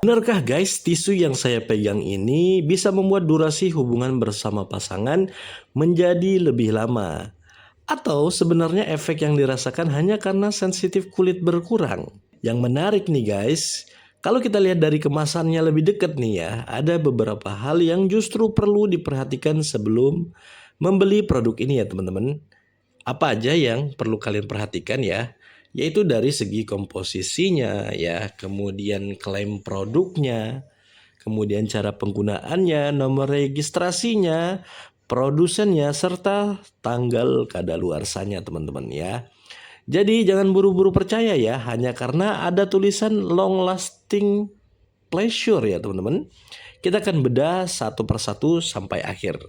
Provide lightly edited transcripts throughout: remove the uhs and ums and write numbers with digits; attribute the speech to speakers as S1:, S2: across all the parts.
S1: Benarkah guys, tisu yang saya pegang ini bisa membuat durasi hubungan bersama pasangan menjadi lebih lama? Atau sebenarnya efek yang dirasakan hanya karena sensitif kulit berkurang? Yang menarik nih guys, kalau kita lihat dari kemasannya lebih dekat nih ya, ada beberapa hal yang justru perlu diperhatikan sebelum membeli produk ini ya teman-teman. Apa aja yang perlu kalian perhatikan ya? Yaitu dari segi komposisinya ya, kemudian klaim produknya, kemudian cara penggunaannya, nomor registrasinya, produsennya, serta tanggal kadaluarsanya teman-teman ya. Jadi jangan buru-buru percaya ya, hanya karena ada tulisan long lasting pleasure ya teman-teman. Kita akan bedah satu persatu sampai akhir.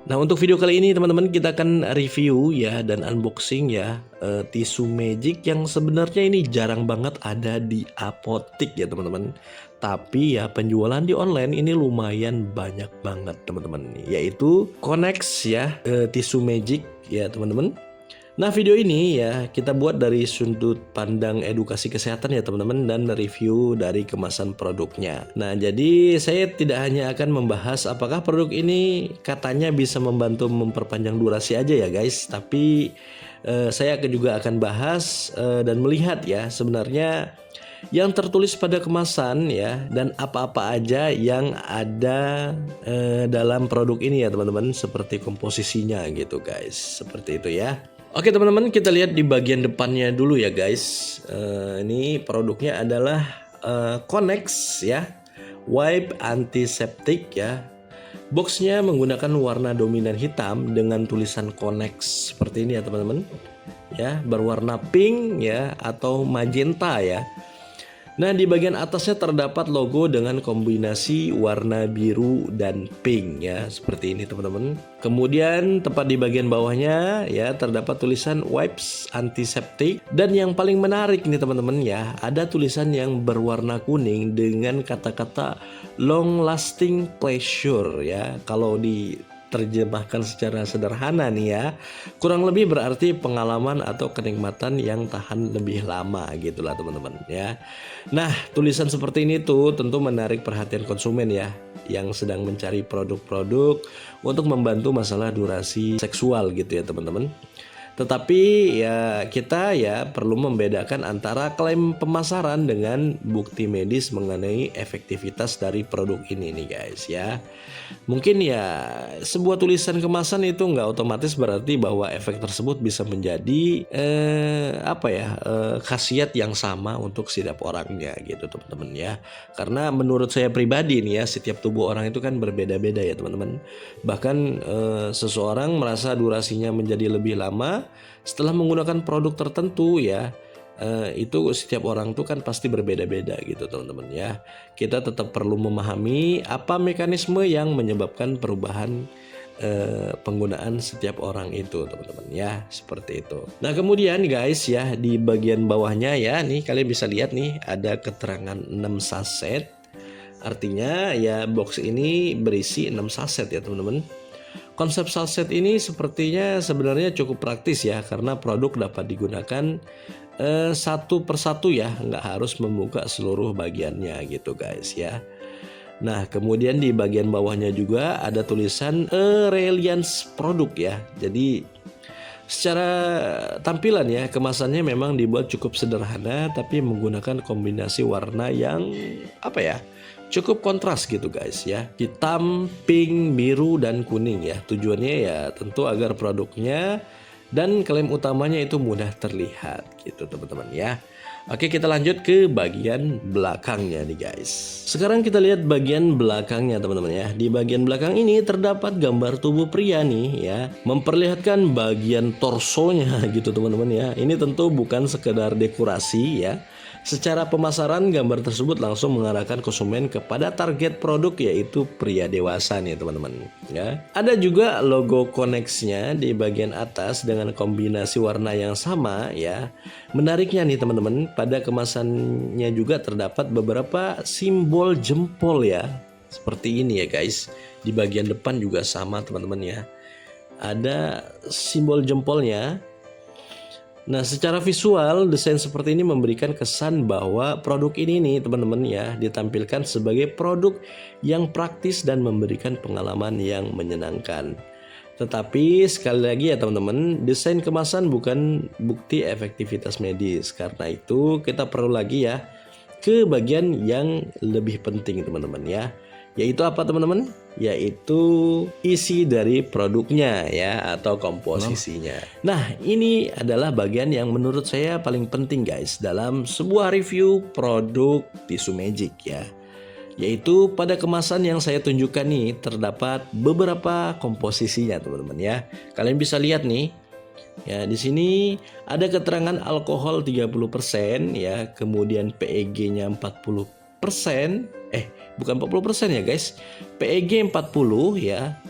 S1: Nah untuk video kali ini teman-teman kita akan review ya dan unboxing ya tisu magic yang sebenarnya ini jarang banget ada di apotik ya teman-teman. Tapi ya penjualan di online ini lumayan banyak banget teman-teman. Yaitu Connex ya tisu magic ya teman-teman. Nah video ini ya kita buat dari sudut pandang edukasi kesehatan ya teman-teman dan review dari kemasan produknya. Nah jadi saya tidak hanya akan membahas apakah produk ini katanya bisa membantu memperpanjang durasi aja ya guys. Tapi saya juga akan bahas dan melihat ya sebenarnya yang tertulis pada kemasan ya dan apa-apa aja yang ada dalam produk ini ya teman-teman, seperti komposisinya gitu guys, seperti itu ya. Oke teman-teman, kita lihat di bagian depannya dulu ya guys. Ini produknya adalah Connex ya, wipe antiseptik ya. Boxnya menggunakan warna dominan hitam dengan tulisan Connex seperti ini ya teman-teman. Ya, berwarna pink ya atau magenta ya. Nah di bagian atasnya terdapat logo dengan kombinasi warna biru dan pink ya, seperti ini teman-teman. Kemudian tepat di bagian bawahnya ya terdapat tulisan wipes antiseptik. Dan yang paling menarik nih teman-teman ya, ada tulisan yang berwarna kuning dengan kata-kata long lasting pleasure ya. Kalau terjemahkan secara sederhana nih ya, kurang lebih berarti pengalaman atau kenikmatan yang tahan lebih lama gitulah teman-teman ya. Nah tulisan seperti ini tuh tentu menarik perhatian konsumen ya yang sedang mencari produk-produk untuk membantu masalah durasi seksual gitu ya teman-teman. Tetapi ya kita ya perlu membedakan antara klaim pemasaran dengan bukti medis mengenai efektivitas dari produk ini nih guys ya. Mungkin ya sebuah tulisan kemasan itu nggak otomatis berarti bahwa efek tersebut bisa menjadi khasiat yang sama untuk setiap orangnya gitu teman-teman ya. Karena menurut saya pribadi nih ya, setiap tubuh orang itu kan berbeda-beda ya teman-teman. Bahkan seseorang merasa durasinya menjadi lebih lama setelah menggunakan produk tertentu ya. Itu setiap orang tuh kan pasti berbeda-beda gitu teman-teman ya. Kita tetap perlu memahami apa mekanisme yang menyebabkan perubahan penggunaan setiap orang itu teman-teman ya, seperti itu. Nah kemudian guys ya di bagian bawahnya ya nih kalian bisa lihat nih ada keterangan 6 saset. Artinya ya box ini berisi 6 saset ya teman-teman. Konsep saset ini sepertinya sebenarnya cukup praktis ya, karena produk dapat digunakan satu persatu ya, nggak harus membuka seluruh bagiannya gitu guys ya. Nah kemudian di bagian bawahnya juga ada tulisan reliance produk ya. Jadi secara tampilan ya kemasannya memang dibuat cukup sederhana tapi menggunakan kombinasi warna yang cukup kontras gitu guys ya. Hitam, pink, biru, dan kuning ya. Tujuannya ya tentu agar produknya dan klaim utamanya itu mudah terlihat gitu teman-teman ya. Oke kita lanjut ke bagian belakangnya nih guys. Sekarang kita lihat bagian belakangnya teman-teman ya. Di bagian belakang ini terdapat gambar tubuh pria nih ya, memperlihatkan bagian torsonya gitu teman-teman ya. Ini tentu bukan sekedar dekorasi ya. Secara pemasaran gambar tersebut langsung mengarahkan konsumen kepada target produk, yaitu pria dewasa nih teman-teman ya. Ada juga logo Connex-nya di bagian atas dengan kombinasi warna yang sama ya. Menariknya nih teman-teman, pada kemasannya juga terdapat beberapa simbol jempol ya. Seperti ini ya guys. Di bagian depan juga sama teman-teman ya. ada simbol jempolnya. Nah, secara visual desain seperti ini memberikan kesan bahwa produk ini nih teman-teman ya ditampilkan sebagai produk yang praktis dan memberikan pengalaman yang menyenangkan. Tetapi sekali lagi ya teman-teman, desain kemasan bukan bukti efektivitas medis. Karena itu kita perlu lagi ya ke bagian yang lebih penting teman-teman ya. Yaitu apa teman-teman? Yaitu isi dari produknya ya atau komposisinya. Nah, ini adalah bagian yang menurut saya paling penting guys dalam sebuah review produk tisu magic ya. Yaitu pada kemasan yang saya tunjukkan nih terdapat beberapa komposisinya teman-teman ya. Kalian bisa lihat nih. Ya, di sini ada keterangan alkohol 30% ya, kemudian PEG-nya 40%. Bukan 40% ya guys. PEG 40 ya.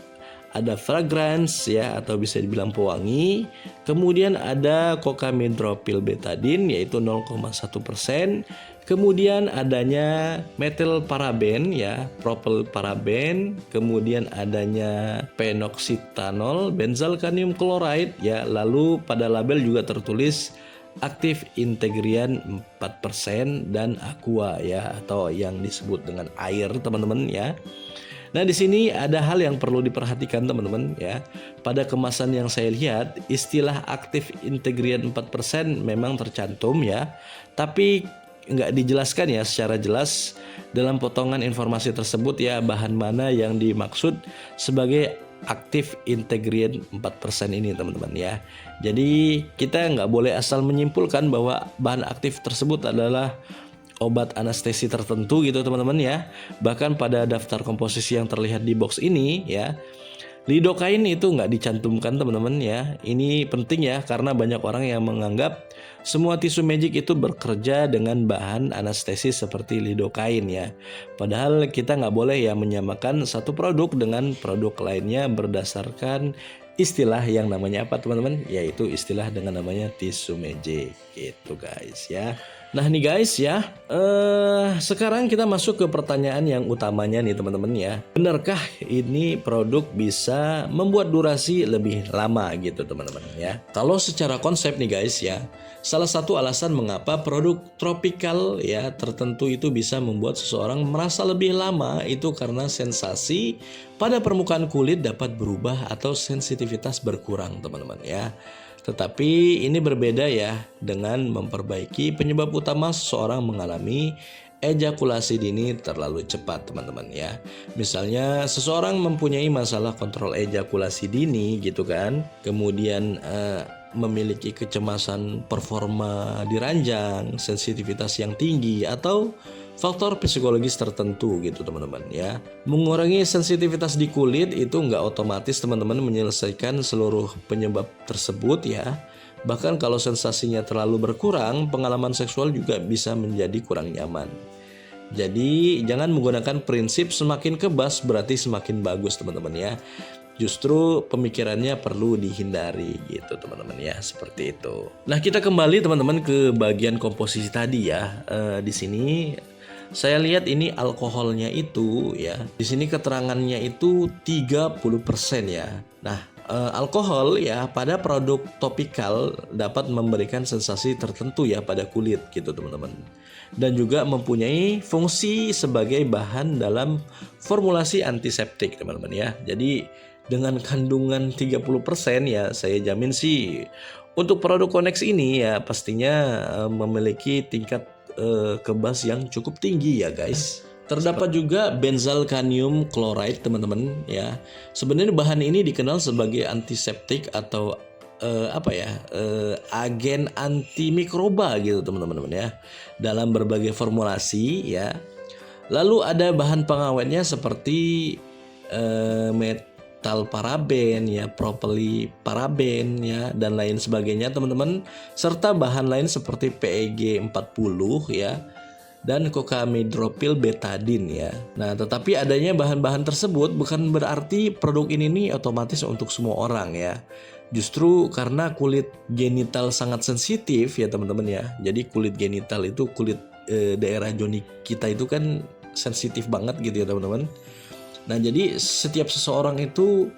S1: Ada fragrance ya atau bisa dibilang pewangi. Kemudian ada cocamidopropyl betadine yaitu 0,1%. Kemudian adanya metil paraben ya, propyl paraben, kemudian adanya phenoxyethanol, benzalkanium chloride ya, lalu pada label juga tertulis aktif integrian 4% dan aqua ya atau yang disebut dengan air teman-teman ya. Nah, di sini ada hal yang perlu diperhatikan teman-teman ya. Pada kemasan yang saya lihat, istilah aktif integrian 4% memang tercantum ya. Tapi nggak dijelaskan ya secara jelas dalam potongan informasi tersebut ya bahan mana yang dimaksud sebagai aktif integrian 4% ini teman-teman ya. Jadi kita nggak boleh asal menyimpulkan bahwa bahan aktif tersebut adalah obat anestesi tertentu gitu teman-teman ya. Bahkan pada daftar komposisi yang terlihat di box ini ya, lidocaine itu nggak dicantumkan teman-teman ya. Ini penting ya karena banyak orang yang menganggap semua tisu magic itu bekerja dengan bahan anestesi seperti lidocaine ya. Padahal kita nggak boleh ya menyamakan satu produk dengan produk lainnya berdasarkan istilah yang namanya apa teman-teman? Yaitu istilah dengan namanya tisu magic gitu guys ya. Nah nih guys ya, sekarang kita masuk ke pertanyaan yang utamanya nih teman-teman ya. Benarkah ini produk bisa membuat durasi lebih lama gitu teman-teman ya? Kalau secara konsep nih guys ya, salah satu alasan mengapa produk tropikal ya tertentu itu bisa membuat seseorang merasa lebih lama itu karena sensasi pada permukaan kulit dapat berubah atau sensitivitas berkurang teman-teman ya. Tetapi ini berbeda ya dengan memperbaiki penyebab utama seseorang mengalami ejakulasi dini terlalu cepat teman-teman ya. Misalnya seseorang mempunyai masalah kontrol ejakulasi dini gitu kan. Kemudian memiliki kecemasan performa di ranjang, sensitivitas yang tinggi atau faktor psikologis tertentu gitu teman-teman ya. Mengurangi sensitivitas di kulit itu nggak otomatis teman-teman menyelesaikan seluruh penyebab tersebut ya. Bahkan kalau sensasinya terlalu berkurang, pengalaman seksual juga bisa menjadi kurang nyaman. Jadi jangan menggunakan prinsip semakin kebas berarti semakin bagus teman-teman ya. Justru pemikirannya perlu dihindari gitu teman-teman ya, seperti itu. Nah, kita kembali teman-teman ke bagian komposisi tadi ya. Di sini saya lihat ini alkoholnya itu ya. Di sini keterangannya itu 30% ya. Nah, alkohol ya pada produk topikal dapat memberikan sensasi tertentu ya pada kulit gitu teman-teman. Dan juga mempunyai fungsi sebagai bahan dalam formulasi antiseptik teman-teman ya. Jadi dengan kandungan 30% ya saya jamin sih untuk produk Konex ini ya pastinya memiliki tingkat kebas yang cukup tinggi ya guys. Terdapat juga benzalkanium chloride teman-teman ya. Sebenarnya bahan ini dikenal sebagai antiseptik atau agen antimikroba gitu teman-teman ya dalam berbagai formulasi ya. Lalu ada bahan pengawetnya seperti metal paraben ya, propyl paraben ya dan lain sebagainya teman-teman, serta bahan lain seperti PEG 40 ya dan cocamidopropyl betadine ya. Nah, tetapi adanya bahan-bahan tersebut bukan berarti produk ini nih otomatis untuk semua orang ya. Justru karena kulit genital sangat sensitif ya teman-teman ya. Jadi kulit genital itu kulit daerah joni kita itu kan sensitif banget gitu ya teman-teman. Nah, jadi setiap seseorang itu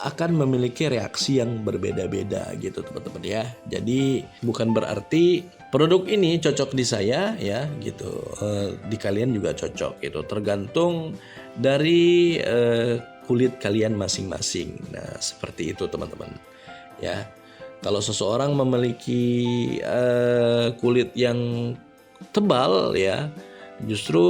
S1: akan memiliki reaksi yang berbeda-beda gitu teman-teman ya. Jadi bukan berarti produk ini cocok di saya ya gitu, di kalian juga cocok gitu. Tergantung dari kulit kalian masing-masing. Nah, seperti itu teman-teman ya. Kalau seseorang memiliki kulit yang tebal ya, justru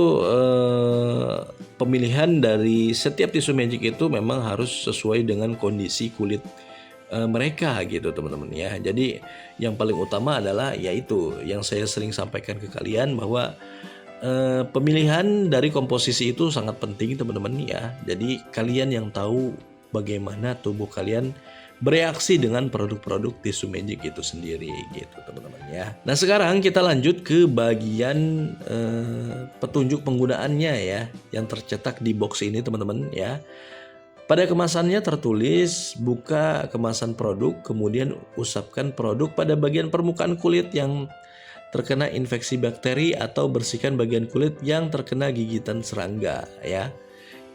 S1: pemilihan dari setiap tisu magic itu memang harus sesuai dengan kondisi kulit mereka gitu teman-teman ya. Jadi yang paling utama adalah yaitu yang saya sering sampaikan ke kalian bahwa pemilihan dari komposisi itu sangat penting teman-teman ya. Jadi kalian yang tahu bagaimana tubuh kalian bereaksi dengan produk-produk tisu magic itu sendiri gitu teman-teman ya. Nah, sekarang kita lanjut ke bagian petunjuk penggunaannya ya, yang tercetak di box ini teman-teman ya. Pada kemasannya tertulis buka kemasan produk, kemudian usapkan produk pada bagian permukaan kulit yang terkena infeksi bakteri atau bersihkan bagian kulit yang terkena gigitan serangga ya.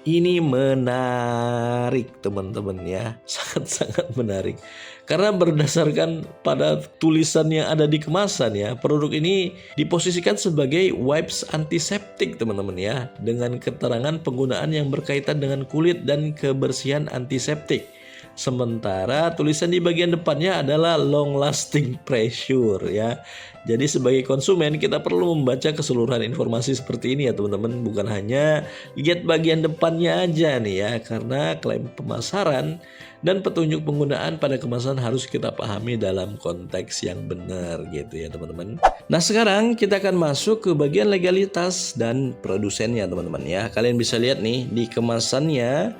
S1: Ini menarik teman-teman ya, sangat-sangat menarik. Karena berdasarkan pada tulisan yang ada di kemasan ya, produk ini diposisikan sebagai wipes antiseptik teman-teman ya, dengan keterangan penggunaan yang berkaitan dengan kulit dan kebersihan antiseptik. Sementara tulisan di bagian depannya adalah long lasting pressure ya. Jadi sebagai konsumen kita perlu membaca keseluruhan informasi seperti ini ya teman-teman. Bukan hanya lihat bagian depannya aja nih ya. Karena klaim pemasaran dan petunjuk penggunaan pada kemasan harus kita pahami dalam konteks yang benar gitu ya teman-teman. Nah, sekarang kita akan masuk ke bagian legalitas dan produsennya teman-teman ya. Kalian bisa lihat nih di kemasannya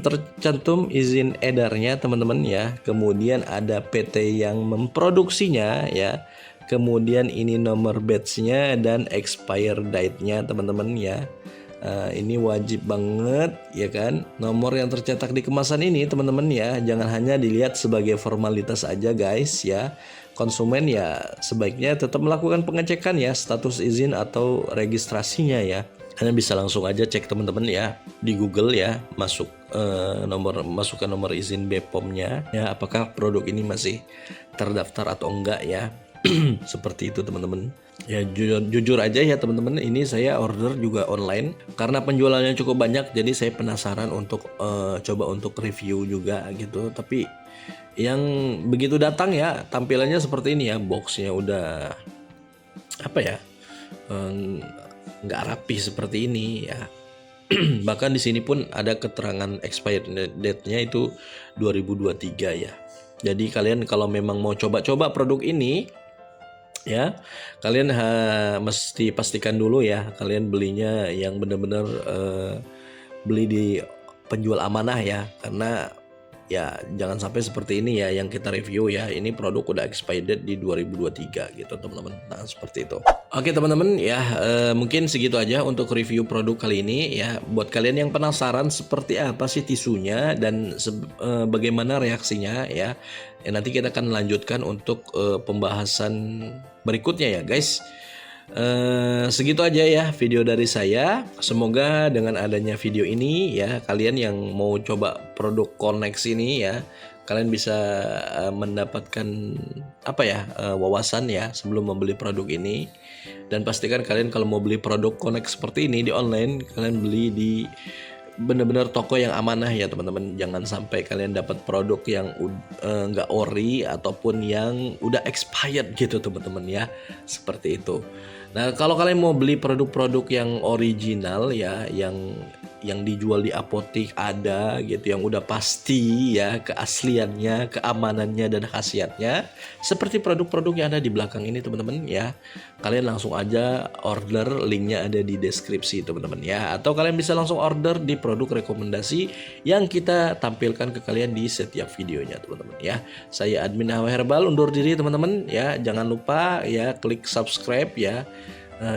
S1: tercantum izin edarnya teman-teman ya. Kemudian ada PT yang memproduksinya ya. Kemudian ini nomor batch-nya dan expire date-nya teman-teman ya. Ini wajib banget ya kan. Nomor yang tercetak di kemasan ini teman-teman ya, jangan hanya dilihat sebagai formalitas aja guys ya. Konsumen ya sebaiknya tetap melakukan pengecekan ya status izin atau registrasinya ya. Kalian bisa langsung aja cek teman-teman ya di Google ya, masukkan nomor izin BPOM-nya ya, apakah produk ini masih terdaftar atau enggak ya. Seperti itu teman-teman ya. Jujur aja ya teman-teman, ini saya order juga online karena penjualannya cukup banyak, jadi saya penasaran untuk coba untuk review juga gitu. Tapi yang begitu datang ya tampilannya seperti ini ya, boxnya udah apa ya, nggak rapi seperti ini ya. Bahkan di sini pun ada keterangan expired date-nya itu 2023 ya. Jadi kalian kalau memang mau coba-coba produk ini ya, kalian mesti pastikan dulu ya kalian belinya yang benar-benar beli di penjual amanah ya. Karena ya jangan sampai seperti ini ya yang kita review ya, ini produk udah expired di 2023 gitu teman-teman. Nah, seperti itu. Oke teman-teman ya, mungkin segitu aja untuk review produk kali ini ya. Buat kalian yang penasaran seperti apa sih tisunya dan bagaimana reaksinya ya, nanti kita akan lanjutkan untuk pembahasan berikutnya ya guys. Segitu aja ya video dari saya. Semoga dengan adanya video ini ya, kalian yang mau coba produk Connex ini ya, kalian bisa mendapatkan apa ya, wawasan ya sebelum membeli produk ini. Dan pastikan kalian kalau mau beli produk Connex seperti ini di online, kalian beli di benar-benar toko yang amanah ya teman-teman. Jangan sampai kalian dapat produk yang nggak ori ataupun yang udah expired gitu teman-teman ya, seperti itu. Nah, kalau kalian mau beli produk-produk yang original ya, yang dijual di apotik ada gitu, yang udah pasti ya keasliannya, keamanannya dan khasiatnya, seperti produk-produk yang ada di belakang ini teman-teman ya, kalian langsung aja order, linknya ada di deskripsi teman-teman ya. Atau kalian bisa langsung order di produk rekomendasi yang kita tampilkan ke kalian di setiap videonya teman-teman ya. Saya admin Hawa Herbal undur diri teman-teman ya. Jangan lupa ya klik subscribe ya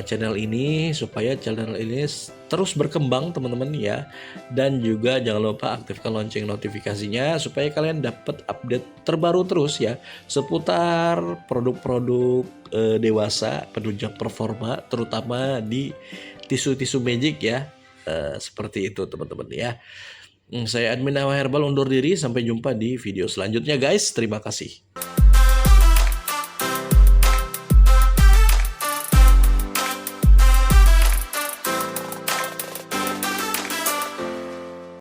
S1: channel ini supaya channel ini terus berkembang teman-teman ya. Dan juga jangan lupa aktifkan lonceng notifikasinya supaya kalian dapat update terbaru terus ya seputar produk-produk dewasa penunjang performa, terutama di tisu-tisu magic ya. seperti itu teman-teman ya. Saya admin Awa Herbal undur diri, sampai jumpa di video selanjutnya guys. Terima kasih.